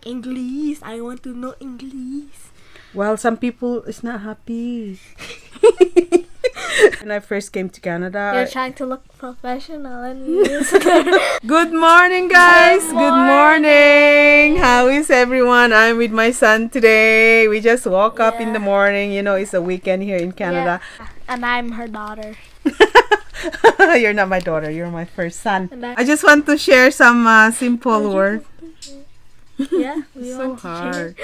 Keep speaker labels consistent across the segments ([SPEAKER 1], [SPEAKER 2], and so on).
[SPEAKER 1] English. I want to know English.
[SPEAKER 2] Well, some people is not happy. When I first came to Canada,
[SPEAKER 1] You're trying to look professional and use
[SPEAKER 2] Good morning, guys. Good morning. How is everyone? I'm with my son today. We just woke up in the morning. You know, it's a weekend here in Canada.
[SPEAKER 1] Yeah. And I'm her daughter.
[SPEAKER 2] You're not my daughter. You're my first son. I just want to share some simple words.
[SPEAKER 1] Yeah, we
[SPEAKER 2] So
[SPEAKER 1] want to
[SPEAKER 2] hard.
[SPEAKER 1] share.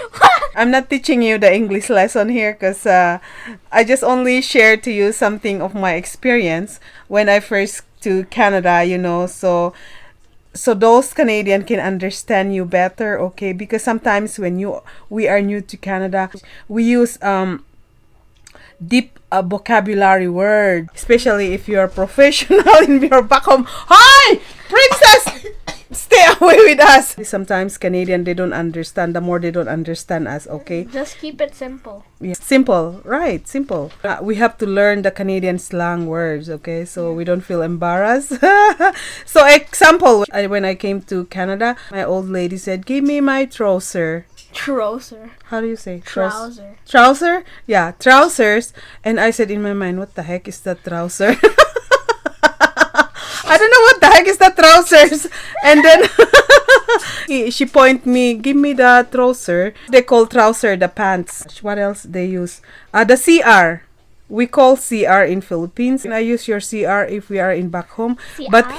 [SPEAKER 2] I'm not teaching you the English lesson here because I just only share to you something of my experience when I first to Canada, you know, so those Canadian can understand you better, okay? Because sometimes when we are new to Canada, we use deep vocabulary word, especially if you're professional in your back home. Hi, princess! Stay away with us. Sometimes Canadian, they don't understand. The more they don't understand us, okay?
[SPEAKER 1] Just keep it simple.
[SPEAKER 2] Yeah. Simple, right? Simple. We have to learn the Canadian slang words, okay? So we don't feel embarrassed. So example, when I came to Canada, my old lady said, "Give me my trouser."
[SPEAKER 1] Trouser.
[SPEAKER 2] How do you say?
[SPEAKER 1] Trouser.
[SPEAKER 2] Trouser? Yeah, trousers. And I said in my mind, what the heck is that trouser? I don't know what the heck is that trousers. And then she point me, give me the trouser. They call trouser the pants. What else they use? The CR. We call CR in Philippines. And I use your CR if we are in back home.
[SPEAKER 1] CR?
[SPEAKER 2] But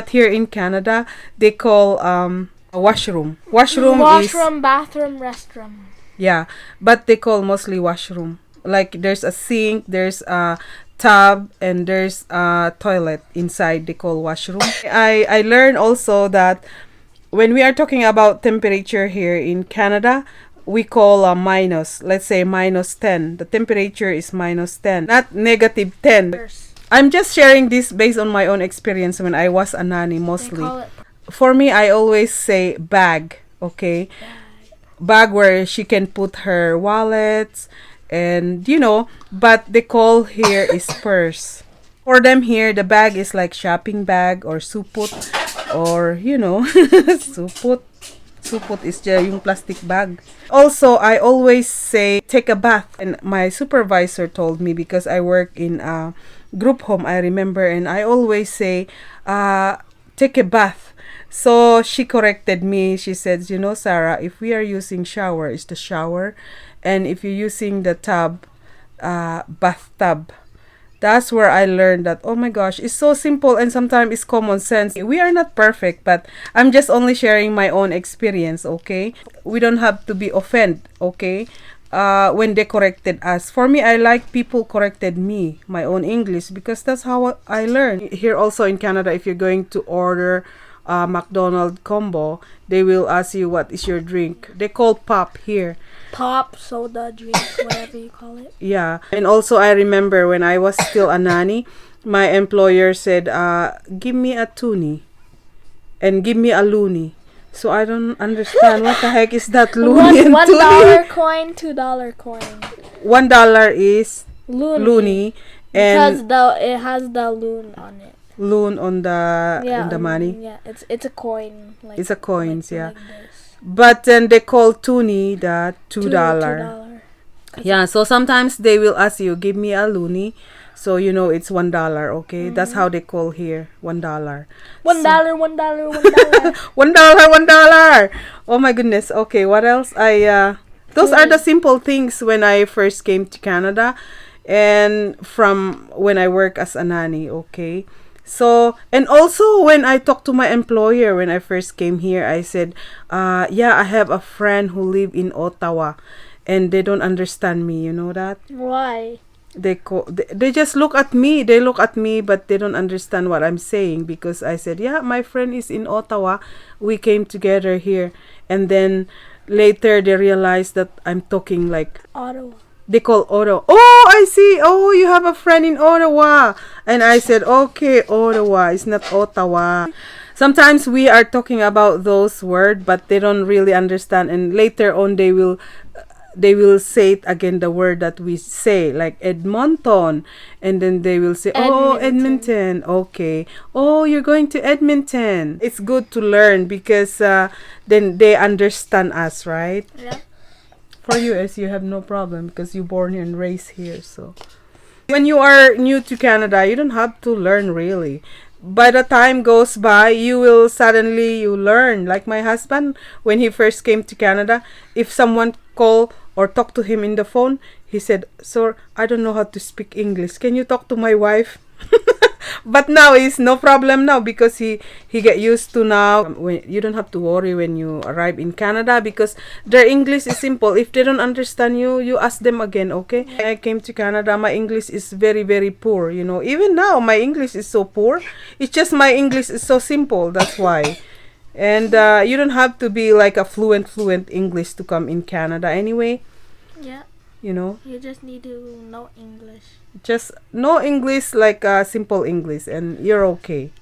[SPEAKER 2] here in Canada, they call a washroom. Washroom,
[SPEAKER 1] Bathroom, restroom.
[SPEAKER 2] yeah, but they call mostly washroom. Like there's a sink, there's a tub, and there's a toilet inside. They call washroom. I learned also that when we are talking about temperature here in Canada, we call minus. Let's say -10. The temperature is -10, not -10. I'm just sharing this based on my own experience when I was a nanny mostly.
[SPEAKER 1] They call it
[SPEAKER 2] For me, I always say bag, okay? Bag where she can put her wallets and, you know, but the call here is purse. For them here, the bag is like shopping bag or supot or, you know, supot. Supot is yung plastic bag. Also, I always say take a bath. And my supervisor told me because I work in a group home, I remember, and I always say take a bath. So she corrected me. She said, you know, Sarah, if we are using shower, it's the shower. And if you're using the tub, bathtub. That's where I learned that, oh my gosh, it's so simple and sometimes it's common sense. We are not perfect, but I'm just only sharing my own experience, okay? We don't have to be offended, okay? When they corrected us. For me, I like people corrected me, my own English, because that's how I learned. Here also in Canada, if you're going to order McDonald's combo, they will ask you what is your drink. They call pop here.
[SPEAKER 1] pop, soda, drink, whatever you call it.
[SPEAKER 2] Yeah. And also I remember when I was still a nanny, my employer said, give me a toonie and give me a loony. So I don't understand what the heck is that loony and
[SPEAKER 1] $1
[SPEAKER 2] toonie.
[SPEAKER 1] coin, $2 coin.
[SPEAKER 2] $1 is
[SPEAKER 1] Loony.
[SPEAKER 2] loony and
[SPEAKER 1] Because it has the loon on it.
[SPEAKER 2] loon on the money.
[SPEAKER 1] Yeah, it's a coin. Like,
[SPEAKER 2] It's a coins, yeah.
[SPEAKER 1] Like this.
[SPEAKER 2] But then they call toonie the $2.
[SPEAKER 1] $2.
[SPEAKER 2] Yeah, so sometimes they will ask you, give me a loony. So you know it's $1, okay? That's how they call here, $1.
[SPEAKER 1] $1, $1, $1.
[SPEAKER 2] $1. Oh my goodness. Okay, what else? Those are the simple things when I first came to Canada and from when I work as a nanny, okay? So, and also when I talked to my employer when I first came here, I said, yeah, I have a friend who live in Ottawa and they don't understand me, you know that?
[SPEAKER 1] Why?
[SPEAKER 2] They just look at me. They look at me, but they don't understand what I'm saying because I said, yeah, my friend is in Ottawa. We came together here. And then later they realized that I'm talking like
[SPEAKER 1] Ottawa.
[SPEAKER 2] They call Ottawa. Oh, I see. Oh, you have a friend in Ottawa. And I said, okay, Ottawa. It's not Ottawa. Sometimes we are talking about those words, but they don't really understand. And later on, they will say it again, the word that we say, like Edmonton, and then they will say, oh, Edmonton. Okay, oh, you're going to Edmonton. It's good to learn because then they understand us, right?
[SPEAKER 1] Yeah.
[SPEAKER 2] For you, as you have no problem because you born here and raised here. So when you are new to Canada, you don't have to learn really. By the time goes by, you will suddenly you learn. Like my husband, when he first came to Canada, if someone call or talk to him in the phone, he said, "Sir, I don't know how to speak English. Can you talk to my wife?" But now it's no problem now because he get used to now. When you don't have to worry when you arrive in Canada because their English is simple. If they don't understand you, you ask them again. Okay. I came to Canada. My English is very very poor. You know, even now my English is so poor. It's just my English is so simple. That's why. And you don't have to be like a fluent English to come in Canada anyway.
[SPEAKER 1] Yeah.
[SPEAKER 2] You know.
[SPEAKER 1] You just need to know English.
[SPEAKER 2] Just know English like simple English and you're okay.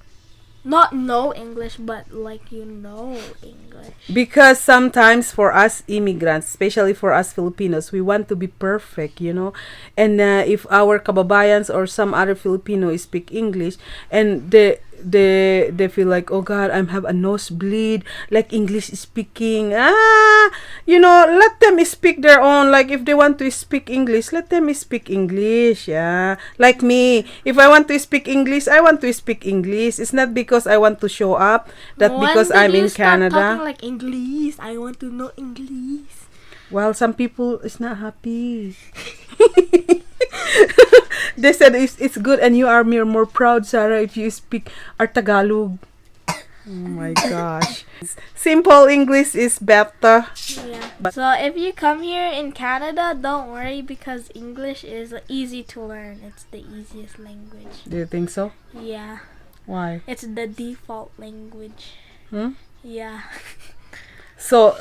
[SPEAKER 1] Not know English, but like you know English.
[SPEAKER 2] Because sometimes for us immigrants, especially for us Filipinos, we want to be perfect, you know. And if our kababayans or some other Filipino speak English and they feel like, oh God, I'm have a nosebleed, like English speaking. You know, let them speak their own. Like if they want to speak English, let them speak English. Yeah, like me, if I want to speak English, I want to speak English. It's not because I want to show up. That because I'm in Canada.
[SPEAKER 1] Talking like English, I want to know English.
[SPEAKER 2] Well, some people is not happy. They said it's good and you are more proud, Sarah, if you speak our Tagalog. Oh my gosh. Simple English is better.
[SPEAKER 1] Yeah. So if you come here in Canada, don't worry because English is easy to learn. It's the easiest language.
[SPEAKER 2] Do you think so?
[SPEAKER 1] Yeah.
[SPEAKER 2] Why?
[SPEAKER 1] It's the default language. Yeah.
[SPEAKER 2] So,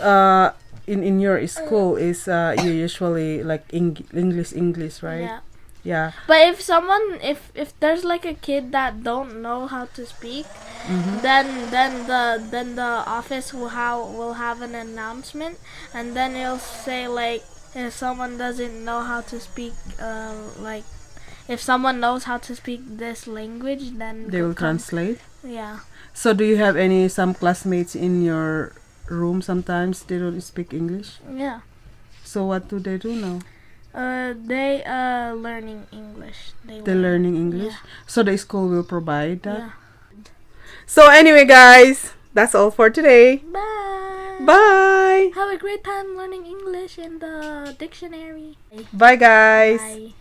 [SPEAKER 2] in your school is you usually like English, right?
[SPEAKER 1] Yeah.
[SPEAKER 2] Yeah.
[SPEAKER 1] But if there's like a kid that don't know how to speak, then the office will have an announcement, and then it'll say like if someone doesn't know how to speak like if someone knows how to speak this language, then
[SPEAKER 2] They will translate.
[SPEAKER 1] Yeah.
[SPEAKER 2] So do you have some classmates in your room sometimes they don't speak English?
[SPEAKER 1] Yeah.
[SPEAKER 2] So what do they do now?
[SPEAKER 1] They learning English.
[SPEAKER 2] They're learning English.
[SPEAKER 1] Yeah.
[SPEAKER 2] So the school will provide that.
[SPEAKER 1] Yeah.
[SPEAKER 2] So anyway, guys, that's all for today.
[SPEAKER 1] Bye.
[SPEAKER 2] Bye.
[SPEAKER 1] Have a great time learning English in the dictionary.
[SPEAKER 2] Bye, guys.
[SPEAKER 1] Bye.